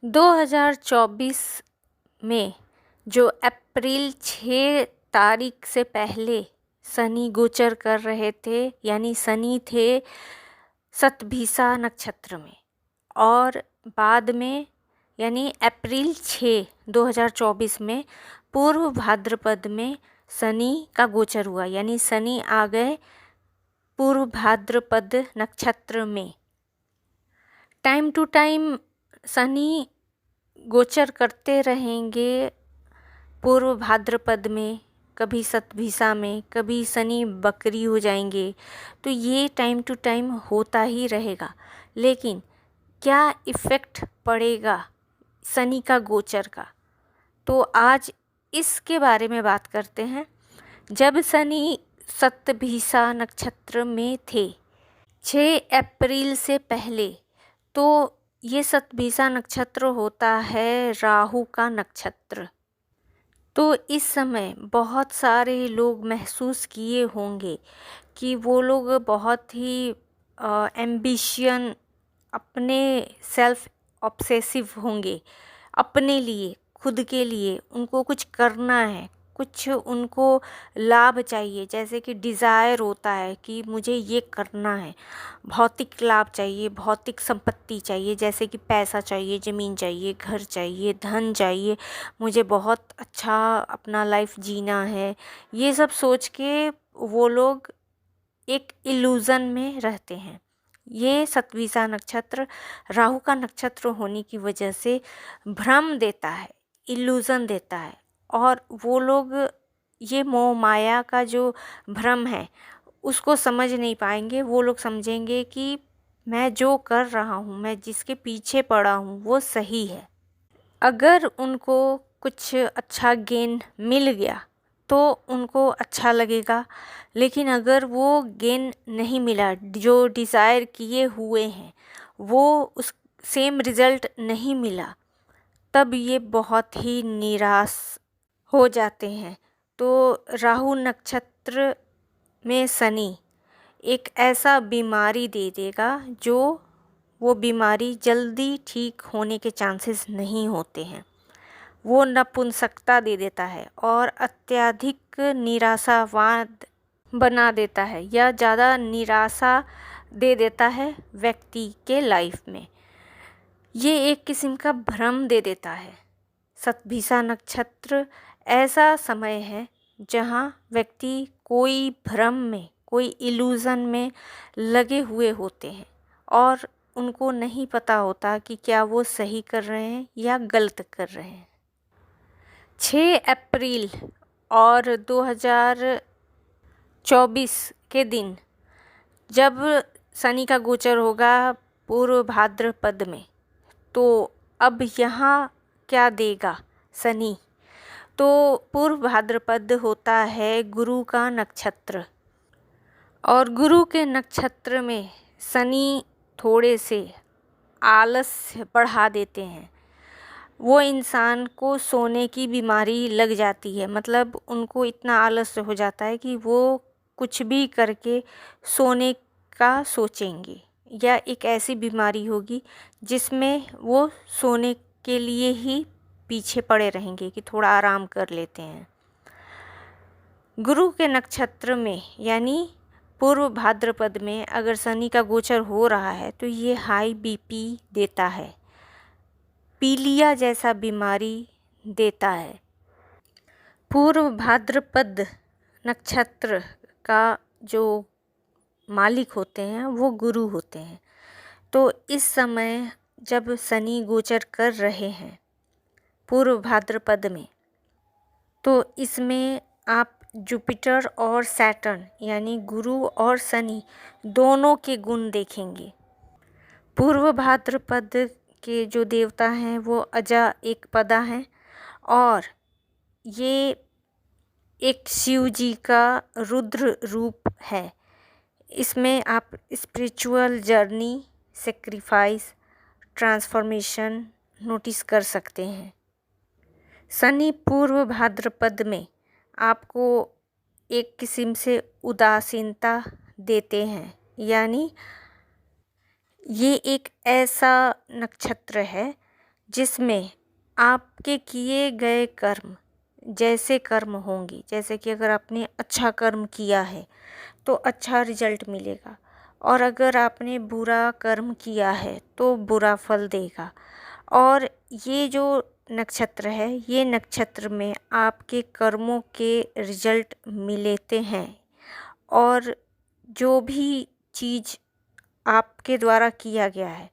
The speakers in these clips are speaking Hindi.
2024 में जो अप्रैल 6 तारीख से पहले शनि गोचर कर रहे थे, यानी शनि थे शतभिषा नक्षत्र में, और बाद में यानी अप्रैल 6 2024 में पूर्व भाद्रपद में शनि का गोचर हुआ, यानी शनि आ गए पूर्व भाद्रपद नक्षत्र में। टाइम टू टाइम शनि गोचर करते रहेंगे पूर्व भाद्रपद में, कभी शतभिषा में, कभी शनि बकरी हो जाएंगे, तो ये टाइम टू टाइम होता ही रहेगा। लेकिन क्या इफ़ेक्ट पड़ेगा शनि का गोचर का, तो आज इसके बारे में बात करते हैं। जब शनि शतभिषा नक्षत्र में थे 6 अप्रैल से पहले, तो ये शतभिषा नक्षत्र होता है राहु का नक्षत्र। तो इस समय बहुत सारे लोग महसूस किए होंगे कि वो लोग बहुत ही एम्बिशन, अपने सेल्फ ऑब्सेसिव होंगे, अपने लिए, खुद के लिए उनको कुछ करना है, कुछ उनको लाभ चाहिए, जैसे कि डिज़ायर होता है कि मुझे ये करना है, भौतिक लाभ चाहिए, भौतिक संपत्ति चाहिए, जैसे कि पैसा चाहिए, ज़मीन चाहिए, घर चाहिए, धन चाहिए, मुझे बहुत अच्छा अपना लाइफ जीना है। ये सब सोच के वो लोग एक इल्यूज़न में रहते हैं। ये शतभिषा नक्षत्र राहु का नक्षत्र होने की वजह से भ्रम देता है, इल्यूज़न देता है, और वो लोग ये मोह माया का जो भ्रम है उसको समझ नहीं पाएंगे। वो लोग समझेंगे कि मैं जो कर रहा हूँ, मैं जिसके पीछे पड़ा हूँ वो सही है। अगर उनको कुछ अच्छा गेन मिल गया तो उनको अच्छा लगेगा, लेकिन अगर वो गेन नहीं मिला, जो डिज़ायर किए हुए हैं वो उस सेम रिज़ल्ट नहीं मिला, तब ये बहुत ही निराश हो जाते हैं। तो राहु नक्षत्र में शनि एक ऐसा बीमारी दे देगा जो वो बीमारी जल्दी ठीक होने के चांसेस नहीं होते हैं। वो नपुंसकता दे देता है और अत्यधिक निराशावाद बना देता है, या ज़्यादा निराशा दे देता है व्यक्ति के लाइफ में। ये एक किस्म का भ्रम दे देता है। शतभिषा नक्षत्र ऐसा समय है जहाँ व्यक्ति कोई भ्रम में, कोई इल्यूज़न में लगे हुए होते हैं और उनको नहीं पता होता कि क्या वो सही कर रहे हैं या गलत कर रहे हैं। 6 अप्रैल और 2024 के दिन जब शनि का गोचर होगा पूर्व भाद्रपद में, तो अब यहाँ क्या देगा शनि, तो पूर्व भाद्रपद होता है गुरु का नक्षत्र, और गुरु के नक्षत्र में शनि थोड़े से आलस्य बढ़ा देते हैं। वो इंसान को सोने की बीमारी लग जाती है, मतलब उनको इतना आलस्य हो जाता है कि वो कुछ भी करके सोने का सोचेंगे, या एक ऐसी बीमारी होगी जिसमें वो सोने के लिए ही पीछे पड़े रहेंगे कि थोड़ा आराम कर लेते हैं। गुरु के नक्षत्र में यानी पूर्व भाद्रपद में अगर शनि का गोचर हो रहा है तो ये हाई बीपी देता है, पीलिया जैसा बीमारी देता है। पूर्व भाद्रपद नक्षत्र का जो मालिक होते हैं वो गुरु होते हैं। तो इस समय जब शनि गोचर कर रहे हैं पूर्व भाद्रपद में, तो इसमें आप जुपिटर और सैटर्न यानी गुरु और शनि दोनों के गुण देखेंगे। पूर्व भाद्रपद के जो देवता हैं वो अजा एक पदा हैं, और ये एक शिव जी का रुद्र रूप है। इसमें आप spiritual journey, sacrifice, transformation notice कर सकते हैं। शनि पूर्व भाद्रपद में आपको एक किस्म से उदासीनता देते हैं, यानी ये एक ऐसा नक्षत्र है जिसमें आपके किए गए कर्म जैसे कर्म होंगे, जैसे कि अगर आपने अच्छा कर्म किया है तो अच्छा रिजल्ट मिलेगा, और अगर आपने बुरा कर्म किया है तो बुरा फल देगा। और ये जो नक्षत्र है, ये नक्षत्र में आपके कर्मों के रिजल्ट मिलते हैं, और जो भी चीज़ आपके द्वारा किया गया है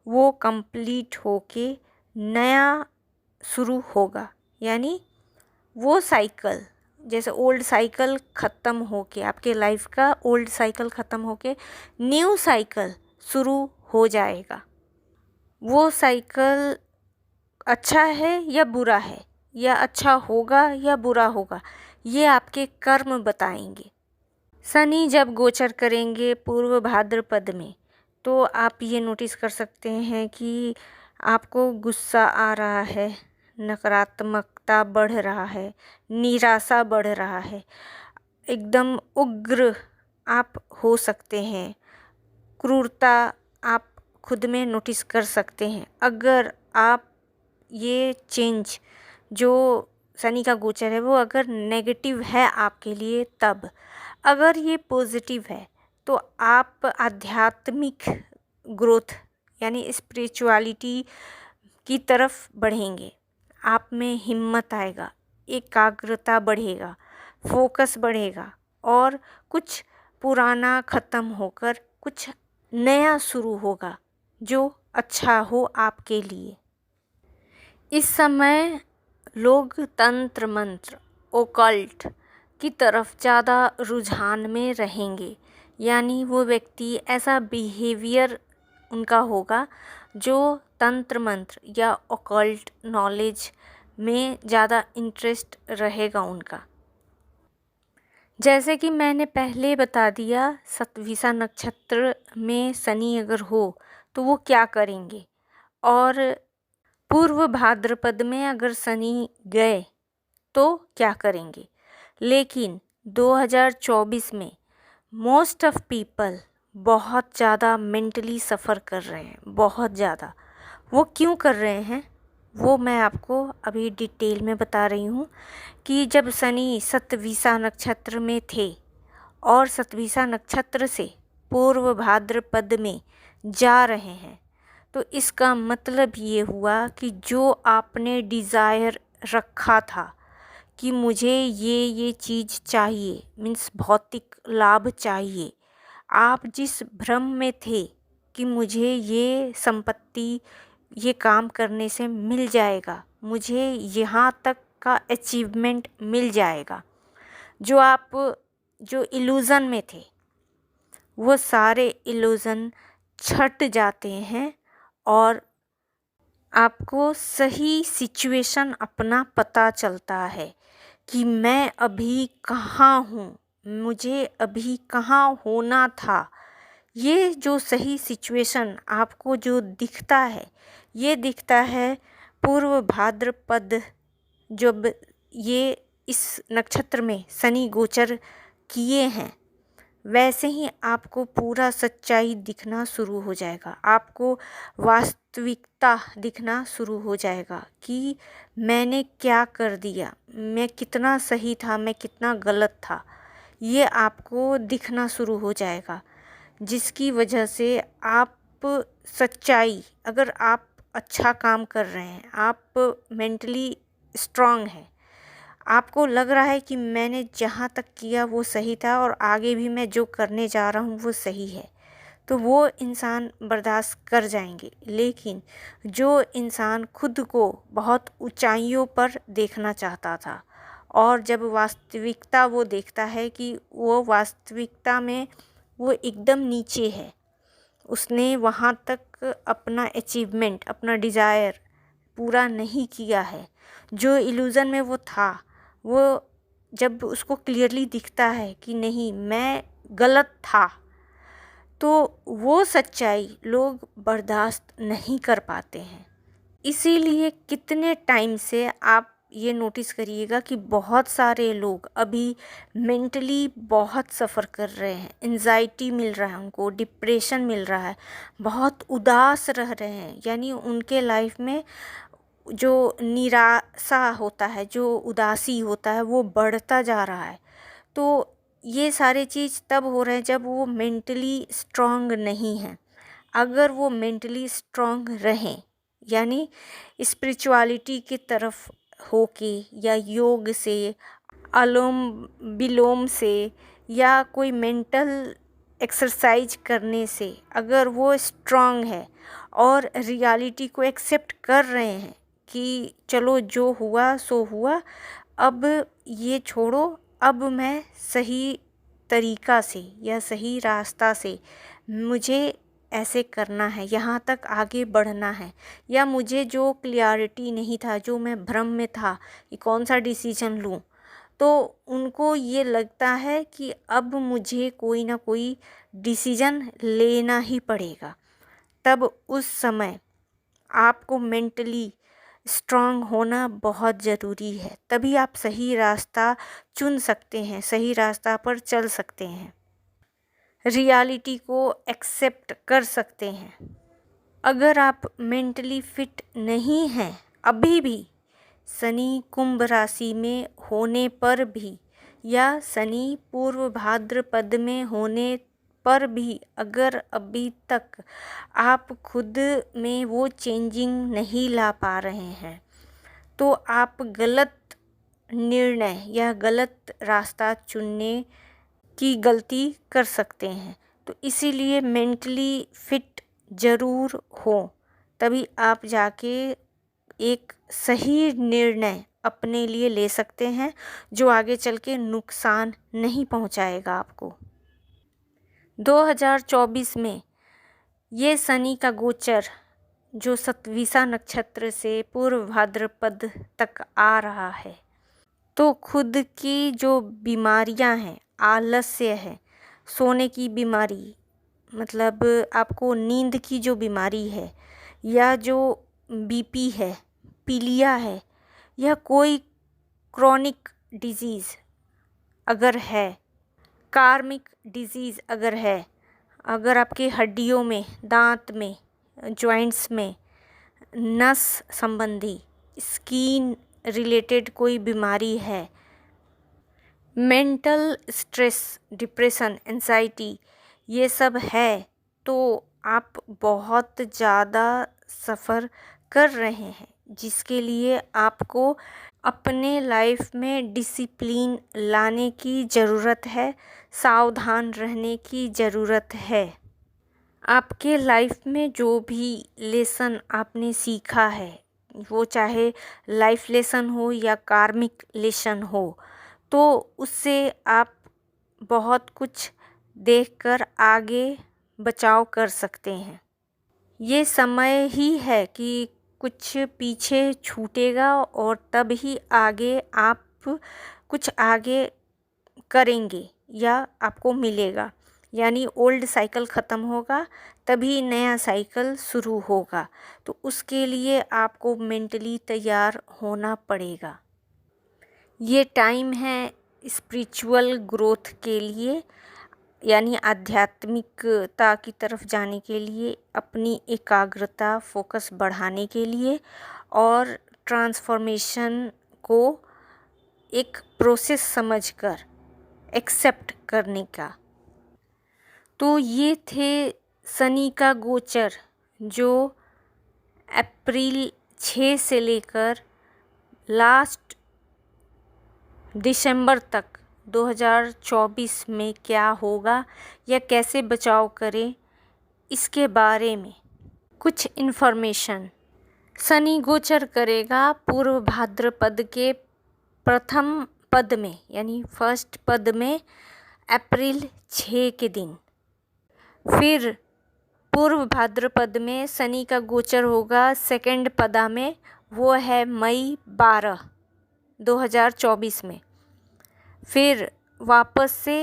वो कंप्लीट होके नया शुरू होगा। यानी वो साइकिल, जैसे ओल्ड साइकिल ख़त्म होके, आपके लाइफ का ओल्ड साइकिल ख़त्म होके न्यू साइकिल शुरू हो जाएगा। वो साइकिल अच्छा है या बुरा है, या अच्छा होगा या बुरा होगा, ये आपके कर्म बताएंगे। शनि जब गोचर करेंगे पूर्व भाद्रपद में, तो आप ये नोटिस कर सकते हैं कि आपको गुस्सा आ रहा है, नकारात्मकता बढ़ रहा है, निराशा बढ़ रहा है, एकदम उग्र आप हो सकते हैं, क्रूरता आप खुद में नोटिस कर सकते हैं। अगर आप ये चेंज जो शनि का गोचर है वो अगर नेगेटिव है आपके लिए तब, अगर ये पॉजिटिव है तो आप आध्यात्मिक ग्रोथ यानी स्पिरिचुअलिटी की तरफ बढ़ेंगे। आप में हिम्मत आएगा, एकाग्रता बढ़ेगा, फोकस बढ़ेगा, और कुछ पुराना ख़त्म होकर कुछ नया शुरू होगा जो अच्छा हो आपके लिए। इस समय लोग तंत्र मंत्र ओकल्ट की तरफ ज़्यादा रुझान में रहेंगे, यानी वो व्यक्ति ऐसा बिहेवियर उनका होगा जो तंत्र मंत्र या ओकल्ट नॉलेज में ज़्यादा इंटरेस्ट रहेगा उनका। जैसे कि मैंने पहले बता दिया, सतभिसा नक्षत्र में शनि अगर हो तो वो क्या करेंगे, और पूर्व भाद्रपद में अगर शनि गए तो क्या करेंगे। लेकिन 2024 में मोस्ट ऑफ पीपल बहुत ज़्यादा मेंटली सफ़र कर रहे हैं, बहुत ज़्यादा। वो क्यों कर रहे हैं वो मैं आपको अभी डिटेल में बता रही हूँ कि जब शनि सतभिसा नक्षत्र में थे और सतभिसा नक्षत्र से पूर्व भाद्रपद में जा रहे हैं, तो इसका मतलब ये हुआ कि जो आपने डिज़ायर रखा था कि मुझे ये चीज़ चाहिए, मीन्स भौतिक लाभ चाहिए, आप जिस भ्रम में थे कि मुझे ये संपत्ति ये काम करने से मिल जाएगा, मुझे यहाँ तक का अचीवमेंट मिल जाएगा, जो आप जो इल्यूज़न में थे वो सारे इल्यूज़न छट जाते हैं, और आपको सही सिचुएशन अपना पता चलता है कि मैं अभी कहाँ हूँ, मुझे अभी कहाँ होना था। ये जो सही सिचुएशन आपको जो दिखता है, ये दिखता है पूर्व भाद्रपद जब ये इस नक्षत्र में शनि गोचर किए हैं, वैसे ही आपको पूरा सच्चाई दिखना शुरू हो जाएगा, आपको वास्तविकता दिखना शुरू हो जाएगा कि मैंने क्या कर दिया, मैं कितना सही था, मैं कितना गलत था, ये आपको दिखना शुरू हो जाएगा। जिसकी वजह से आप सच्चाई, अगर आप अच्छा काम कर रहे हैं, आप मेंटली स्ट्रांग हैं, आपको लग रहा है कि मैंने जहाँ तक किया वो सही था और आगे भी मैं जो करने जा रहा हूँ वो सही है, तो वो इंसान बर्दाश्त कर जाएंगे। लेकिन जो इंसान खुद को बहुत ऊंचाइयों पर देखना चाहता था, और जब वास्तविकता वो देखता है कि वो वास्तविकता में वो एकदम नीचे है, उसने वहाँ तक अपना अचीवमेंट, अपना डिज़ायर पूरा नहीं किया है, जो इल्यूज़न में वो था, वो जब उसको क्लियरली दिखता है कि नहीं मैं गलत था, तो वो सच्चाई लोग बर्दाश्त नहीं कर पाते हैं। इसीलिए कितने टाइम से आप ये नोटिस करिएगा कि बहुत सारे लोग अभी मेंटली बहुत सफ़र कर रहे हैं, एंजाइटी मिल रहा है उनको, डिप्रेशन मिल रहा है, बहुत उदास रह रहे हैं। यानी उनके लाइफ में जो निराशा होता है, जो उदासी होता है, वो बढ़ता जा रहा है। तो ये सारे चीज़ तब हो रहे हैं जब वो मेंटली स्ट्रांग नहीं हैं। अगर वो मेंटली स्ट्रांग रहें, यानी स्पिरिचुअलिटी की तरफ होके या योग से, अनुलोम विलोम से या कोई मेंटल एक्सरसाइज करने से अगर वो स्ट्रांग है और रियलिटी को एक्सेप्ट कर रहे हैं कि चलो जो हुआ सो हुआ, अब ये छोड़ो, अब मैं सही तरीका से या सही रास्ता से मुझे ऐसे करना है, यहाँ तक आगे बढ़ना है, या मुझे जो क्लियरिटी नहीं था, जो मैं भ्रम में था कि कौन सा डिसीजन लूँ, तो उनको ये लगता है कि अब मुझे कोई ना कोई डिसीजन लेना ही पड़ेगा। तब उस समय आपको मेंटली स्ट्रांग होना बहुत ज़रूरी है, तभी आप सही रास्ता चुन सकते हैं, सही रास्ता पर चल सकते हैं, रियलिटी को एक्सेप्ट कर सकते हैं। अगर आप मेंटली फिट नहीं हैं अभी भी, शनि कुंभ राशि में होने पर भी या शनि पूर्व भाद्रपद में होने पर भी, अगर अभी तक आप खुद में वो चेंजिंग नहीं ला पा रहे हैं, तो आप गलत निर्णय या गलत रास्ता चुनने की गलती कर सकते हैं। तो इसीलिए मेंटली फिट ज़रूर हो, तभी आप जाके एक सही निर्णय अपने लिए ले सकते हैं जो आगे चल के नुकसान नहीं पहुंचाएगा आपको। 2024 में ये शनि का गोचर जो सतविसा नक्षत्र से पूर्व भाद्रपद तक आ रहा है, तो खुद की जो बीमारियां हैं, आलस्य है, सोने की बीमारी, मतलब आपको नींद की जो बीमारी है, या जो बीपी है, पीलिया है, या कोई क्रॉनिक डिजीज़ अगर है, कार्मिक डिजीज़ अगर है, अगर आपके हड्डियों में, दांत में, जॉइंट्स में, नस संबंधी, स्किन रिलेटेड कोई बीमारी है, मेंटल स्ट्रेस, डिप्रेशन, एंजाइटी, ये सब है, तो आप बहुत ज़्यादा सफ़र कर रहे हैं, जिसके लिए आपको अपने लाइफ में डिसिप्लिन लाने की ज़रूरत है, सावधान रहने की ज़रूरत है। आपके लाइफ में जो भी लेसन आपने सीखा है, वो चाहे लाइफ लेसन हो या कार्मिक लेसन हो, तो उससे आप बहुत कुछ देखकर आगे बचाव कर सकते हैं। ये समय ही है कि कुछ पीछे छूटेगा और तब ही आगे आप कुछ आगे करेंगे या आपको मिलेगा, यानी ओल्ड साइकिल ख़त्म होगा तभी नया साइकिल शुरू होगा। तो उसके लिए आपको मेंटली तैयार होना पड़ेगा। ये टाइम है स्पिरिचुअल ग्रोथ के लिए, यानी आध्यात्मिकता की तरफ जाने के लिए, अपनी एकाग्रता, फोकस बढ़ाने के लिए और ट्रांसफॉर्मेशन को एक प्रोसेस समझकर एक्सेप्ट करने का। तो ये थे शनि का गोचर जो अप्रैल 6 से लेकर लास्ट दिसंबर तक 2024 में क्या होगा या कैसे बचाव करें, इसके बारे में कुछ इन्फॉर्मेशन। शनि गोचर करेगा पूर्व भाद्रपद के प्रथम पद में, यानी फर्स्ट पद में अप्रैल 6 के दिन। फिर पूर्व भाद्रपद में शनि का गोचर होगा सेकंड पदा में, वो है मई 12, 2024 में। फिर वापस से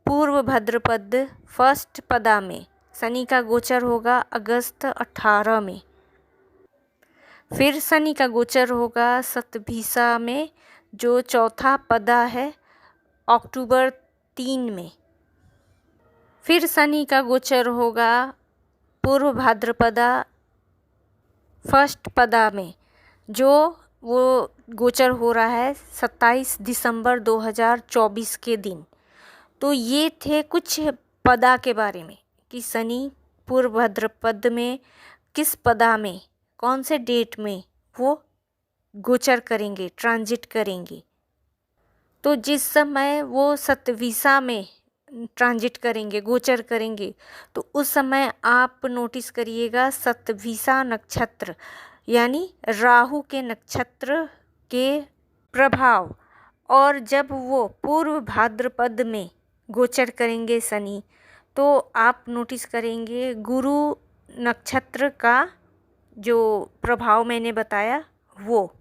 पूर्व भाद्रपद फर्स्ट पदा में शनि का गोचर होगा अगस्त 18 में। फिर शनि का गोचर होगा शतभिषा में, जो चौथा पदा है, अक्टूबर 3 में। फिर शनि का गोचर होगा पूर्व भाद्रपदा फर्स्ट पदा में, जो वो गोचर हो रहा है 27 दिसंबर 2024 के दिन। तो ये थे कुछ पदा के बारे में कि शनि पूर्व भाद्रपद में किस पदा में कौन से डेट में वो गोचर करेंगे, ट्रांजिट करेंगे। तो जिस समय वो शतभिषा में ट्रांजिट करेंगे, गोचर करेंगे, तो उस समय आप नोटिस करिएगा शतभिषा नक्षत्र यानी राहु के नक्षत्र के प्रभाव। और जब वो पूर्व भाद्रपद में गोचर करेंगे शनि, तो आप नोटिस करेंगे गुरु नक्षत्र का जो प्रभाव मैंने बताया वो।